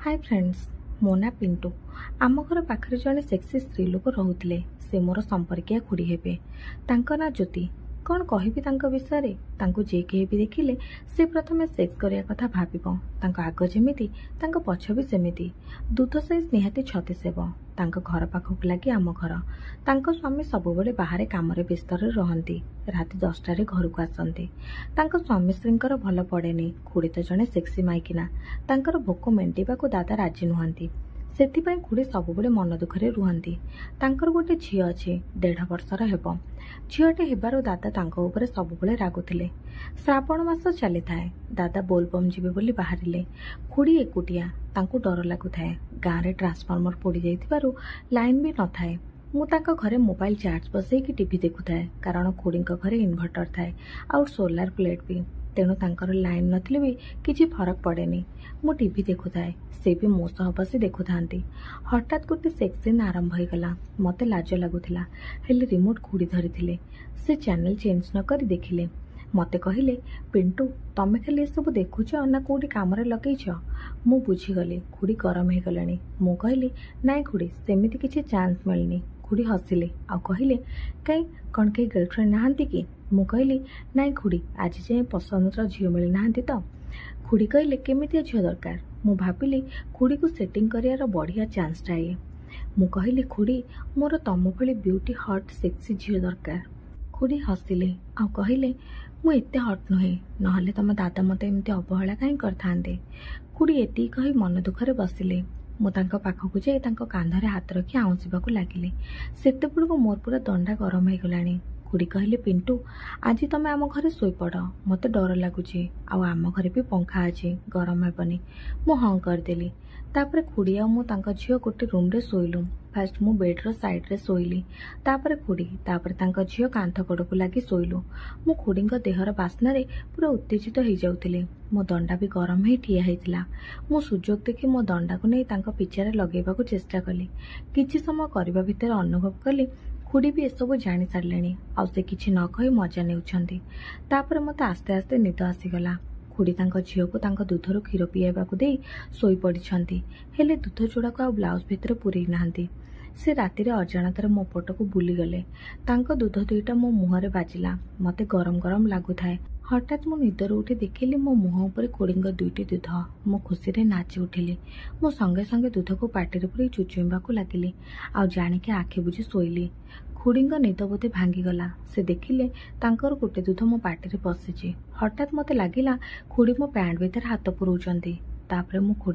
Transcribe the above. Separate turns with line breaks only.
Hi friends, मो ना पिंटू। आम घर पाखरे जड़े सेक्सी स्त्री लोक रोते से मोर संपर्किया खुड़ी हेबे। तांको ना ज्योति। कौन कहबी तांको विषय तांको जे केही भी देखिले से प्रथमे सेक्स करिया कथा भाबिबो। तांको आग जेमिति तांको पछ भी सेमिति। दूध साइज निहाती 36 हेबो। तांको घर पाखक लगी आम घर। तांको स्वामी सबुबले बाहर कामरे व्यस्त रहंती। राति 10टारे घर को आसंती। तांको स्वामी स्त्रींकर भल पड़ेनी। खुड़ी तो जड़े सेक्सी माइकिना। तांकर भोक मेंटेबाकू दादा राजी नुहंती। सेथिपाई खुड़ी सबुबले मन दुखरे रुहंती। तांकर गोटे झी अच्छी 1.5 वर्षर हेब। झीटे हेबारु दादा तांको उपरे सबुबले रागुथिले। श्रावण मास चली थाए। दादा बोलबम जीवे बोली बाहरिले। खुड़ी एकुटिया। तांको डर लागुथाए। गाँव ट्रांसफॉर्मर पोड़ी जाइथिबारु लाइन भी न थाए। मु तांको घरे मोबाइल चार्ज बसैकी टीवी देखुथाए कारण खुड़ींको घरे इन्वर्टर थाए आउ सोलार प्लेट भी। तेणु तांकर लाइन नथिले भी किछि फरक पड़ेनी। मु टीवी देखुथाए। से भी मो सह बसी देखुथांती। हठात गोटे सेक्स सीन आरंभ होइगला। मते लाज लागुथिला हेले रिमोट खुड़ी धरिथिले। से चैनल चेंज न करी देखिले। मते कहिले, पिंटू तमे खाली ए सब देखुछ ना कोडी कामरे लगैछ? मु बुझीगली खुड़ी गरम हो गलानी। मु कहली, नाई खुड़ी सेमिति किछि चांस मिलनी। खुड़ी हसिले आ कहले, कई कौन कई गर्लफ्रेंड नहांती कि? मु कहली, नाई खुड़ी आज जाए पसंदर झील मिली नहांती तो। खुड़ी कहले, केमितिया झील दरकार? मु भाबिली खुड़ी को सेटिंग करियार बढ़िया चांसटा ये। मु कहली, खुड़ी मोर तम भली ब्यूटी हट सेक्सी झील दरकार। खुड़ी हसिले आ कहले, मु एते हट नुहे नहले तम दादा मते एमती अवहेला कहीं करथांते। खुड़ी एति कही मन दुखरे बसिले। मु तांको पाखकु जाई तांको कांधरे हाथ रखी आउंसिबाकू लागिले। सेतेबेलकू मोर पूरा दंडा गरम हो गलानी। खुड़ी कहले, पिंटू आज तमे आम घरे सोई पड़। मते डर लागुची आ आम घरे भी पंखा अछि, गरम हेबनी। मु हाँ करदेली। तापरे खुड़ी आ मु तांको झियो गोटे रूम रे सोइलु। फास्ट मु बेड रो साइड रे सोइली। तापरे खुड़ी तापरे तांको झियो कांथ गोड़कू लागी सोइलु। मु खुड़ींको देहर बास्नारे पूरा उत्तेजित हो जाउथिले। मो दंडा भी गरम हे ठिया हेतिला। मु सुजोग देखि मो दंडा को नै तांको पिछारे लगेबाकू चेष्टा कली। किछि समय करबा भितर अनुभव कली खुड़ी भी एसबू जानी सारलेनी आ से किछि न कहि मजा नेउछंती। तापरे मते आस्ते आस्ते निद आसीगला। खुड़ी तांको झियो को तांको दूधरो क्षीर पियाबाकू देई सोई पड़िछंती। हेले दूध जोड़ाको आ ब्लाउज भितर पुरई नाहांती। से रातिरे अजाणतारे मो पटको बुली गले। तांको दूध दुईटा मो मुहरे बाजिला। मते गरम गरम लागुथाए। हठात मो निदर उठी देखिली मो मुह उपरे खुड़ींग दुईटी दूध। मो खुशी नाची उठिली। मो संगे संगे दूध को पाटिरे पुरई चुचुइबाकू लागिली आ जानिके आखि बुझी सोइली। खुड़ींग निद बोधे भांगीगला। से देखिले तांकर गोटे दूध मो पाटिरे पशिची। हठात मते लागिला खुड़ी मो पैंट भितर हाथ पुरौचंती। तापरे मो खुड़ी